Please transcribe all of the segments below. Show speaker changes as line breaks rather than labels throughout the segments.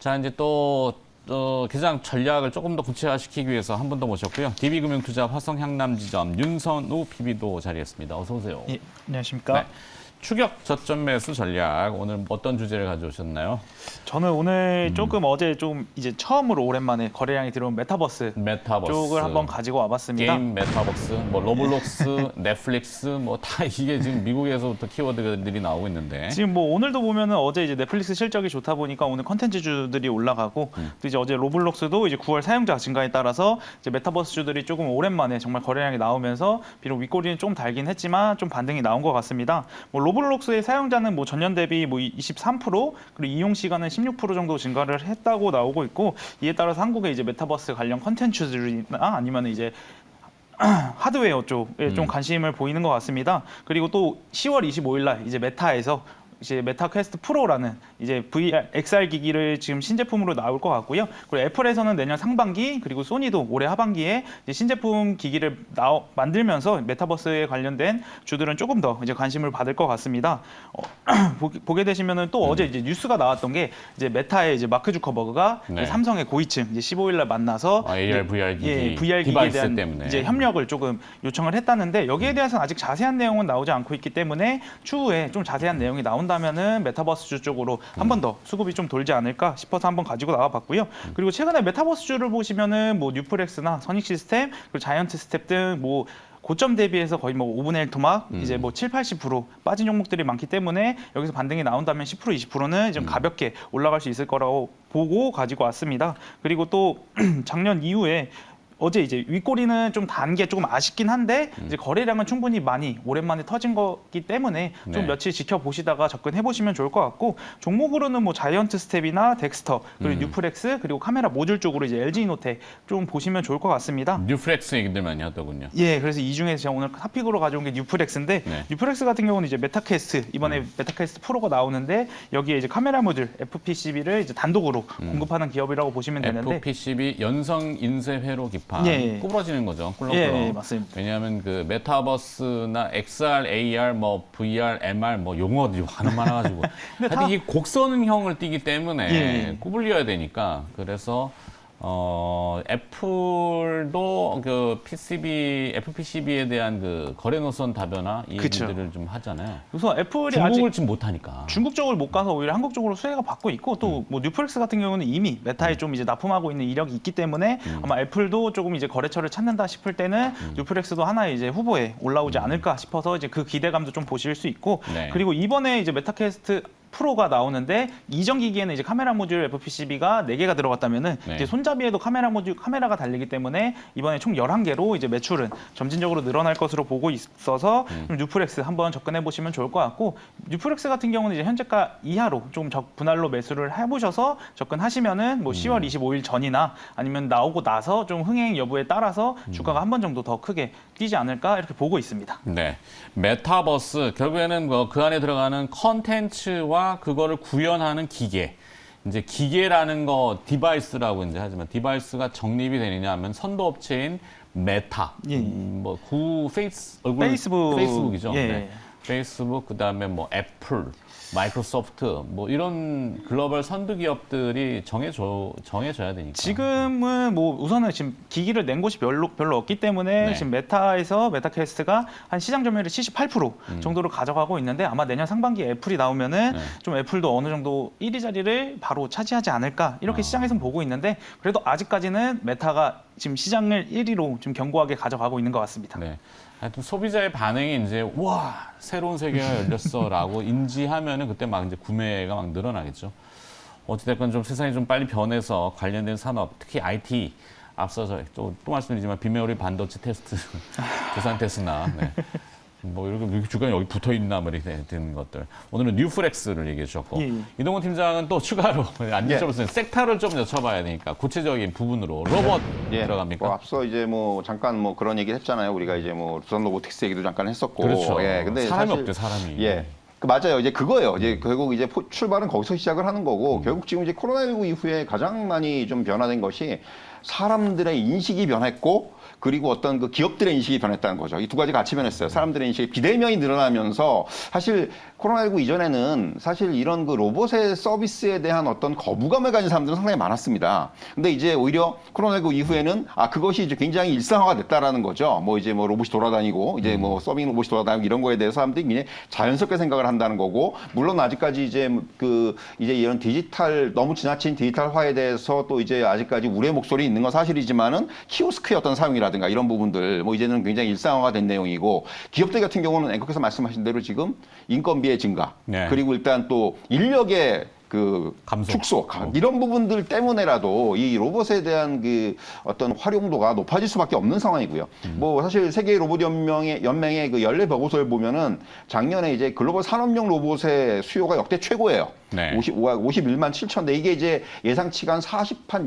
자, 이제 또 기장 전략을 조금 더 구체화시키기 위해서 한 분 더 모셨고요. DB금융투자 화성향남지점 윤선우 PB도 자리했습니다. 어서 오세요.
예, 안녕하십니까.
네. 추격 저점 매수 전략, 오늘 어떤 주제를 가져오셨나요?
저는 오늘 조금 어제 좀 이제 처음으로 오랜만에 거래량이 들어온 메타버스 쪽을 한번 가지고 와봤습니다.
게임 메타버스, 뭐 로블록스, 넷플릭스, 뭐 다 이게 지금 미국에서부터 키워드들이 나오고 있는데.
지금 뭐 오늘도 보면은 어제 이제 넷플릭스 실적이 좋다 보니까 오늘 컨텐츠주들이 올라가고 또 이제 어제 로블록스도 이제 9월 사용자 증가에 따라서 이제 메타버스주들이 조금 오랜만에 정말 거래량이 나오면서 비록 윗꼬리는 좀 달긴 했지만 좀 반등이 나온 것 같습니다. 뭐 로블록스의 사용자는 뭐 전년 대비 뭐 23% 그리고 이용 시간은 16% 정도 증가를 했다고 나오고 있고, 이에 따라서 한국의 이제 메타버스 관련 컨텐츠들이나 아니면 이제 하드웨어 쪽에 좀 관심을 보이는 것 같습니다. 그리고 또 10월 25일 날 이제 메타에서 이제 메타 퀘스트 프로라는 이제 VR, XR 기기를 지금 신제품으로 나올 것 같고요. 그리고 애플에서는 내년 상반기, 그리고 소니도 올해 하반기에 이제 신제품 기기를 만들면서 메타버스에 관련된 주들은 조금 더 이제 관심을 받을 것 같습니다. 보게 되시면은 또 어제 이제 뉴스가 나왔던 게 이제 메타의 이제 마크 주커버그가
네.
삼성의 고위층 이제 15일 날 만나서
AR, VR 기기,
VR 기기에 대한
때문에.
이제 협력을 조금 요청을 했다는데, 여기에 대해서는 아직 자세한 내용은 나오지 않고 있기 때문에 추후에 좀 자세한 내용이 나온다면은 메타버스주 쪽으로 한 번 더 수급이 좀 돌지 않을까 싶어서 한번 가지고 나와봤고요. 그리고 최근에 메타버스주를 보시면은 뭐 뉴플렉스나 선익 시스템, 그리고 자이언트 스텝 등 뭐 고점 대비해서 거의 뭐 5분의 1 토막, 이제 뭐 7, 80% 빠진 종목들이 많기 때문에 여기서 반등이 나온다면 10%, 20%는 좀 가볍게 올라갈 수 있을 거라고 보고 가지고 왔습니다. 그리고 또 작년 이후에 어제 이제 윗꼬리는 좀 단 게 조금 아쉽긴 한데 이제 거래량은 충분히 많이 오랜만에 터진 거기 때문에 좀
네.
며칠 지켜보시다가 접근해 보시면 좋을 것 같고, 종목으로는 뭐 자이언트 스텝이나 덱스터, 그리고 뉴플렉스, 그리고 카메라 모듈 쪽으로 이제 LG이노텍 좀 보시면 좋을 것 같습니다.
뉴플렉스 얘기들 많이 하더군요.
예, 그래서 이 중에서 제가 오늘 탑픽으로 가져온 게 뉴플렉스인데,
네.
뉴플렉스 같은 경우는 이제 메타퀘스트, 이번에 메타퀘스트 프로가 나오는데 여기에 이제 카메라 모듈 FPCB를 이제 단독으로 공급하는 기업이라고 보시면 되는데,
FPCB 연성 인쇄 회로 기판
예.
구부러지는 거죠. 꿀렁꿀렁.
예, 맞습니다.
왜냐하면 그 메타버스나 XR, AR, 뭐 VR, MR 뭐 용어들이 하는 많아가지고 하여튼 이 곡선형을 띠기 때문에
예.
구불려야 되니까, 그래서 애플도 그 FPCB에 대한 그 거래 노선 다변화 이
그쵸.
얘기들을 좀 하잖아요.
우선 애플이
중국을
아직
지금 못하니까.
중국 쪽을 못 가서 오히려 한국 쪽으로 수혜가 받고 있고, 또 뭐 뉴플렉스 같은 경우는 이미 메타에 좀 이제 납품하고 있는 이력이 있기 때문에 아마 애플도 조금 이제 거래처를 찾는다 싶을 때는 뉴플렉스도 하나의 이제 후보에 올라오지 않을까 싶어서 이제 그 기대감도 좀 보실 수 있고,
네.
그리고 이번에 이제 메타퀘스트 프로가 나오는데 이전 기기에는 이제 카메라 모듈 FPCB가 4개가 들어갔다면은
네.
이제 손잡이에도 카메라가 달리기 때문에 이번에 총 11개로 이제 매출은 점진적으로 늘어날 것으로 보고 있어서 좀 뉴플렉스 한번 접근해 보시면 좋을 것 같고, 뉴플렉스 같은 경우는 이제 현재가 이하로 좀 분할로 매수를 해보셔서 접근하시면은 뭐 10월 25일 전이나 아니면 나오고 나서 좀 흥행 여부에 따라서 주가가 한 번 정도 더 크게 뛰지 않을까 이렇게 보고 있습니다.
네, 메타버스 결국에는 그 안에 들어가는 컨텐츠와 그거를 구현하는 기계. 이제 기계라는 거 디바이스라고 이제 하지만 디바이스가 정립이 되느냐 하면 선도 업체인 메타,
예.
페이스북이죠.
예.
네. 페이스북, 그다음에 뭐 애플, 마이크로소프트, 뭐 이런 글로벌 선두 기업들이 정해져야 되니까.
지금은 뭐 우선은 지금 기기를 낸 곳이 별로 없기 때문에
네.
지금 메타에서 메타퀘스트가 한 시장 점유율의 78% 정도를 가져가고 있는데, 아마 내년 상반기에 애플이 나오면은
네.
좀 애플도 어느 정도 1위 자리를 바로 차지하지 않을까 이렇게 시장에서는 보고 있는데, 그래도 아직까지는 메타가 지금 시장을 1위로 좀 견고하게 가져가고 있는 것 같습니다.
네. 하여튼 소비자의 반응이 이제 와 새로운 세계가 열렸어라고 인지하면은 그때 막 이제 구매가 막 늘어나겠죠. 어찌됐건 좀 세상이 좀 빨리 변해서 관련된 산업, 특히 IT 앞서서 또 말씀드리지만 비메모리 반도체 테스트, 두산 테스나 뭐 이렇게 주가에 여기 붙어 있나 뭐 이렇게 되는 것들. 오늘은 뉴플렉스를 얘기해 주셨고,
예.
이동훈 팀장은 또 추가로 안 여쭤봤어요. 섹터를 좀 여쭤봐야 되니까 구체적인 부분으로 로봇 들어갑니까?
뭐 앞서 이제 뭐 잠깐 뭐 그런 얘기를 했잖아요. 우리가 이제 뭐 두산 로보틱스 얘기도 잠깐 했었고.
그렇죠.
예, 근데
사람이
사실,
없죠, 사람이.
예. 맞아요. 이제 그거예요. 이제 결국 이제 출발은 거기서 시작을 하는 거고, 결국 지금 이제 코로나19 이후에 가장 많이 좀 변화된 것이 사람들의 인식이 변했고, 그리고 어떤 그 기업들의 인식이 변했다는 거죠. 이 두 가지 같이 변했어요. 사람들의 인식이 비대면이 늘어나면서 사실 코로나19 이전에는 사실 이런 그 로봇의 서비스에 대한 어떤 거부감을 가진 사람들은 상당히 많았습니다. 근데 이제 오히려 코로나19 이후에는 그것이 이제 굉장히 일상화가 됐다라는 거죠. 뭐 이제 뭐 로봇이 돌아다니고 이제 뭐 서빙 로봇이 돌아다니고 이런 거에 대해서 사람들이 굉장히 자연스럽게 생각을 한다는 거고, 물론 아직까지 이제 이제 이런 너무 지나친 디지털화에 대해서 또 이제 아직까지 우려의 목소리 있는 건 사실이지만은 키오스크의 어떤 사용이라든가 이런 부분들 뭐 이제는 굉장히 일상화가 된 내용이고, 기업들 같은 경우는 앵커께서 말씀하신 대로 지금 인건비의 증가,
네.
그리고 일단 또 인력의 그
감소.
축소 이런 부분들 때문에라도 이 로봇에 대한 그 어떤 활용도가 높아질 수밖에 없는 상황이고요. 뭐 사실 세계 로봇 연맹의 그 연례 보고서를 보면은 작년에 이제 글로벌 산업용 로봇의 수요가 역대 최고예요.
네.
51만 7천 대. 이게 이제 예상치가 한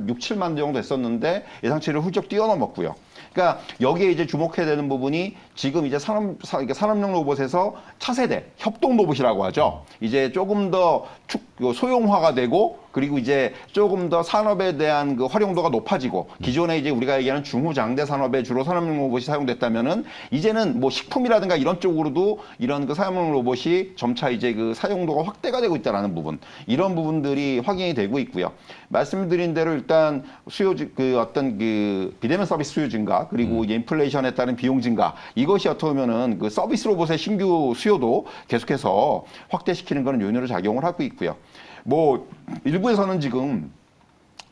6, 7만 대 정도 됐었는데 예상치를 훌쩍 뛰어넘었고요. 그러니까 여기에 이제 주목해야 되는 부분이 지금 이제 산업용 로봇에서 차세대 협동 로봇이라고 하죠. 이제 조금 더 소형화가 되고, 그리고 이제 조금 더 산업에 대한 그 활용도가 높아지고, 기존에 이제 우리가 얘기하는 중후장대 산업에 주로 산업용 로봇이 사용됐다면은 이제는 뭐 식품이라든가 이런 쪽으로도 이런 그 산업용 로봇이 점차 이제 그 사용도가 확대가 되고 있다라는 부분, 이런 부분들이 확인이 되고 있고요. 말씀드린 대로 일단 어떤 그 비대면 서비스 수요 증가, 그리고 이제 인플레이션에 따른 비용 증가, 이것이 어떻게 보면은 그 서비스 로봇의 신규 수요도 계속해서 확대시키는 그런 요인으로 작용을 하고 있고요. 뭐 일부에서는 지금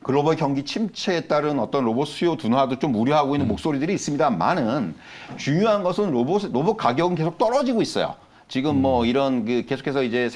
글로벌 경기 침체에 따른 어떤 로봇 수요 둔화도 좀 우려하고 있는 목소리들이 있습니다만은, 중요한 것은 로봇 가격은 계속 떨어지고 있어요. 지금 뭐 이런 그 계속해서 이제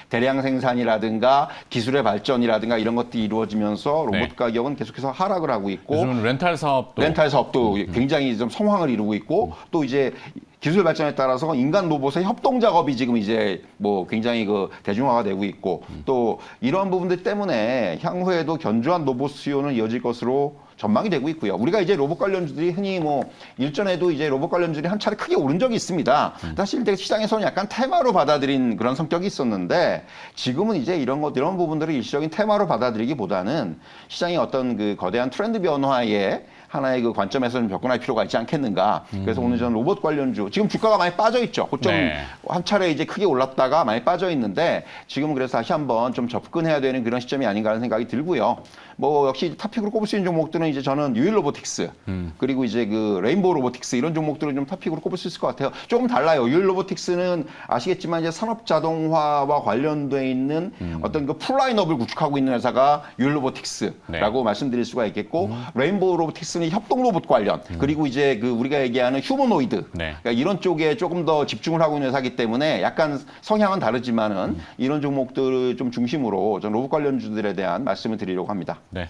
대량 생산이라든가 기술의 발전이라든가 이런 것들이 이루어지면서 로봇
네.
가격은 계속해서 하락을 하고 있고,
요즘은 렌탈 사업도
굉장히 좀 성황을 이루고 있고, 또 이제 기술 발전에 따라서 인간 로봇의 협동 작업이 지금 이제 뭐 굉장히 그 대중화가 되고 있고, 또 이러한 부분들 때문에 향후에도 견조한 로봇 수요는 이어질 것으로 전망이 되고 있고요. 우리가 이제 로봇 관련주들이 흔히 뭐 일전에도 이제 로봇 관련주들이 한 차례 크게 오른 적이 있습니다. 사실 시장에서는 약간 테마로 받아들인 그런 성격이 있었는데, 지금은 이제 이런 부분들을 일시적인 테마로 받아들이기보다는 시장의 어떤 그 거대한 트렌드 변화에 하나의 그 관점에서 좀 접근할 필요가 있지 않겠는가. 그래서 오늘 저는 로봇 관련주, 지금 주가가 많이 빠져 있죠. 고점
네.
한 차례 이제 크게 올랐다가 많이 빠져 있는데, 지금은 그래서 다시 한번 좀 접근해야 되는 그런 시점이 아닌가 하는 생각이 들고요. 뭐 역시 탑픽으로 꼽을 수 있는 종목들은 이제 저는 유일 로보틱스, 그리고 이제 그 레인보우 로보틱스, 이런 종목들을 좀 탑픽으로 꼽을 수 있을 것 같아요. 조금 달라요. 유일 로보틱스는 아시겠지만 이제 산업 자동화와 관련돼 있는 어떤 그 풀라인업을 구축하고 있는 회사가 유일 로보틱스라고
네.
말씀드릴 수가 있겠고, 레인보우 로보틱스는 협동 로봇 관련, 그리고 이제 그 우리가 얘기하는 휴머노이드,
네.
그러니까 이런 쪽에 조금 더 집중을 하고 있는 회사이기 때문에 약간 성향은 다르지만은 이런 종목들을 좀 중심으로 전 로봇 관련주들에 대한 말씀을 드리려고 합니다.
네.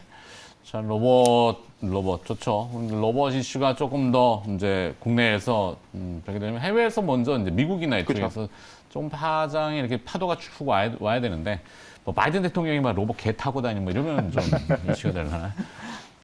자, 로봇 좋죠. 로봇 이슈가 조금 더 이제 국내에서 그렇게 되면 해외에서 먼저 이제 미국이나 이쪽에서 좀 파장이 이렇게 파도가 쭉 와야 되는데, 뭐 바이든 대통령이 막 로봇 개 타고 다니고 뭐 이러면 좀 이슈가 되려나?